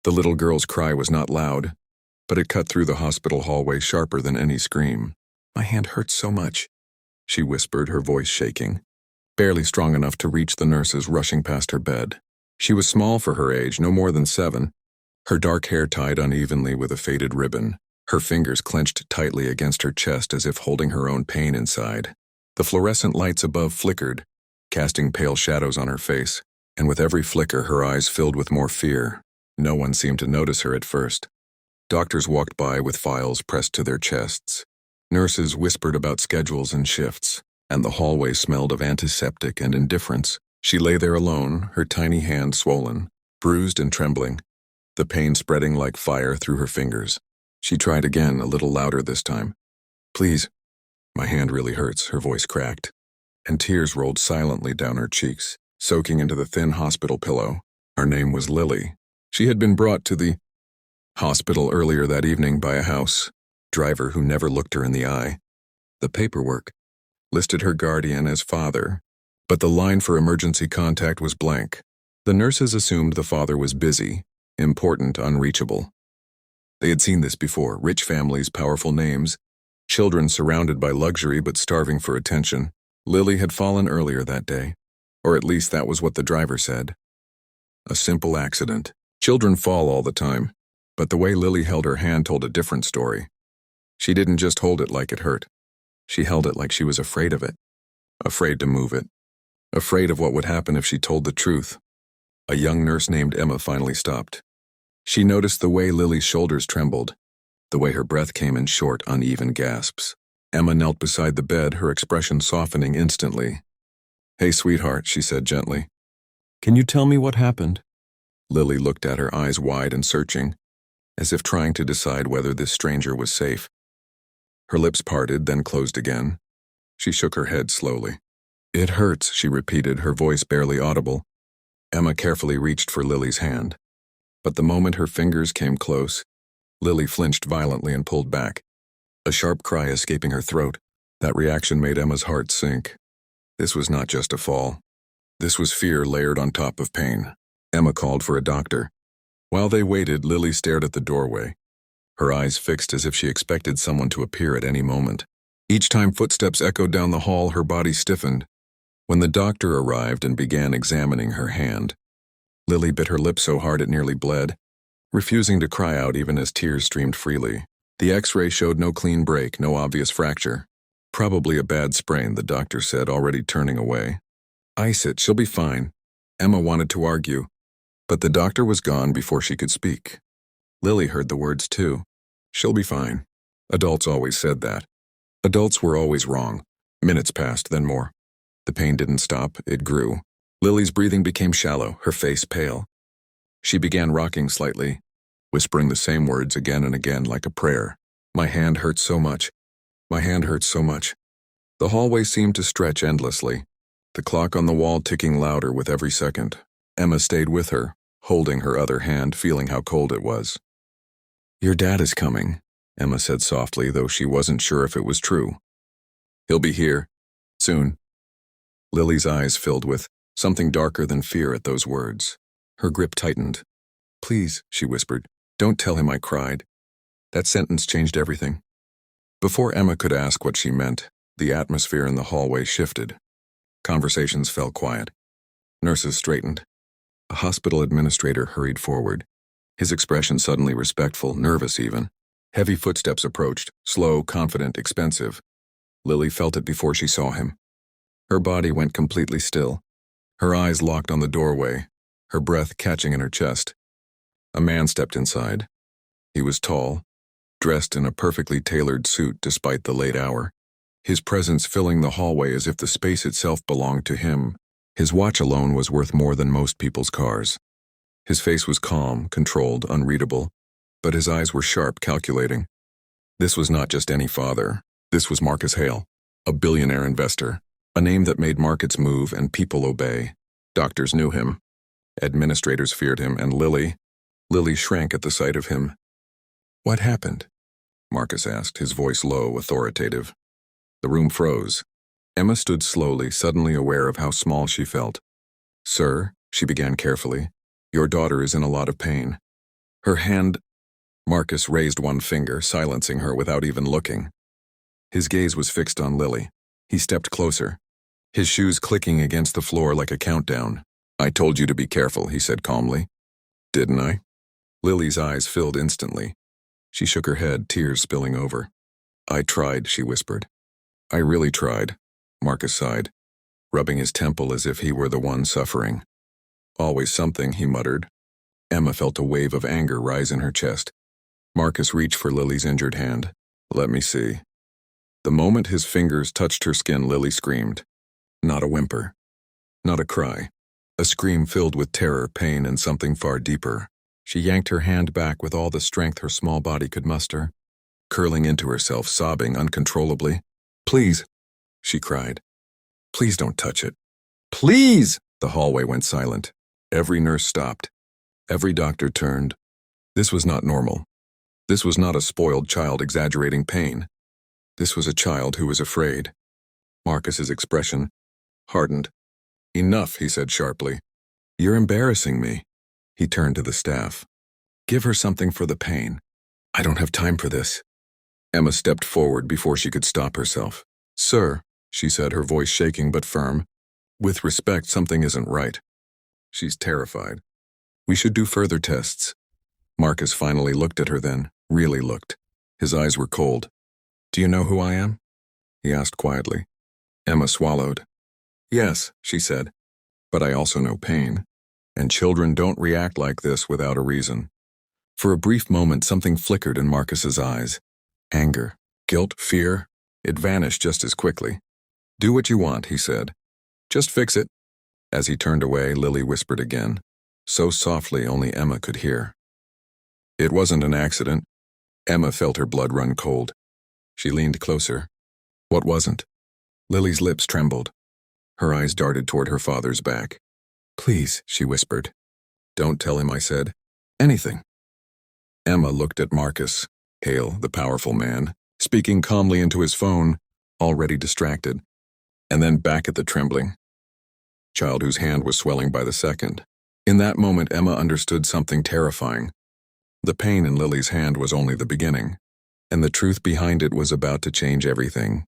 The little girl's cry was not loud, but it cut through the hospital hallway sharper than any scream. "My hand hurts so much," she whispered, her voice shaking, barely strong enough to reach the nurses rushing past her bed. She was small for her age, no more than 7, her dark hair tied unevenly with a faded ribbon, her fingers clenched tightly against her chest as if holding her own pain inside. The fluorescent lights above flickered, casting pale shadows on her face, and with every flicker her eyes filled with more fear. No one seemed to notice her at first. Doctors walked by with files pressed to their chests. Nurses whispered about schedules and shifts, and the hallway smelled of antiseptic and indifference. She lay there alone, her tiny hand swollen, bruised and trembling, the pain spreading like fire through her fingers. She tried again, a little louder this time. "Please, my hand really hurts," her voice cracked, and tears rolled silently down her cheeks, soaking into the thin hospital pillow. Her name was Lily. She had been brought to the hospital earlier that evening by a house driver who never looked her in the eye. The paperwork listed her guardian as father, but the line for emergency contact was blank. The nurses assumed the father was busy, important, unreachable. They had seen this before: rich families, powerful names, children surrounded by luxury but starving for attention. Lily had fallen earlier that day, or at least that was what the driver said. A simple accident. Children fall all the time, but the way Lily held her hand told a different story. She didn't just hold it like it hurt. She held it like she was afraid of it, afraid to move it, afraid of what would happen if she told the truth. A young nurse named Emma finally stopped. She noticed the way Lily's shoulders trembled, the way her breath came in short, uneven gasps. Emma knelt beside the bed, her expression softening instantly. "Hey, sweetheart," she said gently. "Can you tell me what happened?" Lily looked at her, eyes wide and searching, as if trying to decide whether this stranger was safe. Her lips parted, then closed again. She shook her head slowly. "It hurts," she repeated, her voice barely audible. Emma carefully reached for Lily's hand. But the moment her fingers came close, Lily flinched violently and pulled back, a sharp cry escaping her throat. That reaction made Emma's heart sink. This was not just a fall. This was fear layered on top of pain. Emma called for a doctor. While they waited, Lily stared at the doorway, her eyes fixed as if she expected someone to appear at any moment. Each time footsteps echoed down the hall, her body stiffened. When the doctor arrived and began examining her hand, Lily bit her lip so hard it nearly bled, refusing to cry out even as tears streamed freely. The X-ray showed no clean break, no obvious fracture. "Probably a bad sprain," the doctor said, already turning away. "Ice it, she'll be fine." Emma wanted to argue, but the doctor was gone before she could speak. Lily heard the words too. "She'll be fine." Adults always said that. Adults were always wrong. Minutes passed, then more. The pain didn't stop, it grew. Lily's breathing became shallow, her face pale. She began rocking slightly, whispering the same words again and again like a prayer. "My hand hurts so much. My hand hurts so much." The hallway seemed to stretch endlessly, the clock on the wall ticking louder with every second. Emma stayed with her, holding her other hand, feeling how cold it was. "Your dad is coming," Emma said softly, though she wasn't sure if it was true. "He'll be here. Soon." Lily's eyes filled with something darker than fear at those words. Her grip tightened. "Please," she whispered, "don't tell him I cried." That sentence changed everything. Before Emma could ask what she meant, the atmosphere in the hallway shifted. Conversations fell quiet. Nurses straightened. A hospital administrator hurried forward, his expression suddenly respectful, nervous even. Heavy footsteps approached, slow, confident, expensive. Lily felt it before she saw him. Her body went completely still, her eyes locked on the doorway, her breath catching in her chest. A man stepped inside. He was tall, dressed in a perfectly tailored suit despite the late hour, his presence filling the hallway as if the space itself belonged to him. His watch alone was worth more than most people's cars. His face was calm, controlled, unreadable, but his eyes were sharp, calculating. This was not just any father. This was Marcus Hale, a billionaire investor, a name that made markets move and people obey. Doctors knew him. Administrators feared him, and Lily shrank at the sight of him. "What happened?" Marcus asked, his voice low, authoritative. The room froze. Emma stood slowly, suddenly aware of how small she felt. "Sir," she began carefully, "your daughter is in a lot of pain." Her hand. Marcus raised one finger, silencing her without even looking. His gaze was fixed on Lily. He stepped closer, his shoes clicking against the floor like a countdown. I told you to be careful, he said calmly. Didn't I? Lily's eyes filled instantly. She shook her head, tears spilling over. I tried, she whispered. I really tried, Marcus sighed, rubbing his temple as if he were the one suffering. Always something, he muttered. Emma felt a wave of anger rise in her chest. Marcus reached for Lily's injured hand. Let me see. The moment his fingers touched her skin, Lily screamed. Not a whimper. Not a cry. A scream filled with terror, pain, and something far deeper. She yanked her hand back with all the strength her small body could muster, curling into herself, sobbing uncontrollably. Please, she cried. Please don't touch it. Please! The hallway went silent. Every nurse stopped. Every doctor turned. This was not normal. This was not a spoiled child exaggerating pain. This was a child who was afraid. Marcus's expression hardened. Enough, he said sharply. You're embarrassing me. He turned to the staff. Give her something for the pain. I don't have time for this. Emma stepped forward before she could stop herself. Sir, she said, her voice shaking but firm. With respect, something isn't right. She's terrified. We should do further tests. Marcus finally looked at her then, really looked. His eyes were cold. Do you know who I am? He asked quietly. Emma swallowed. Yes, she said, but I also know pain. And children don't react like this without a reason. For a brief moment, something flickered in Marcus's eyes. Anger, guilt, fear. It vanished just as quickly. Do what you want, he said. Just fix it. As he turned away, Lily whispered again, so softly only Emma could hear. It wasn't an accident. Emma felt her blood run cold. She leaned closer. What wasn't? Lily's lips trembled. Her eyes darted toward her father's back. Please, she whispered. Don't tell him I said anything. Emma looked at Marcus, Hale, the powerful man, speaking calmly into his phone, already distracted, and then back at the trembling child whose hand was swelling by the second. In that moment, Emma understood something terrifying. The pain in Lily's hand was only the beginning, and the truth behind it was about to change everything.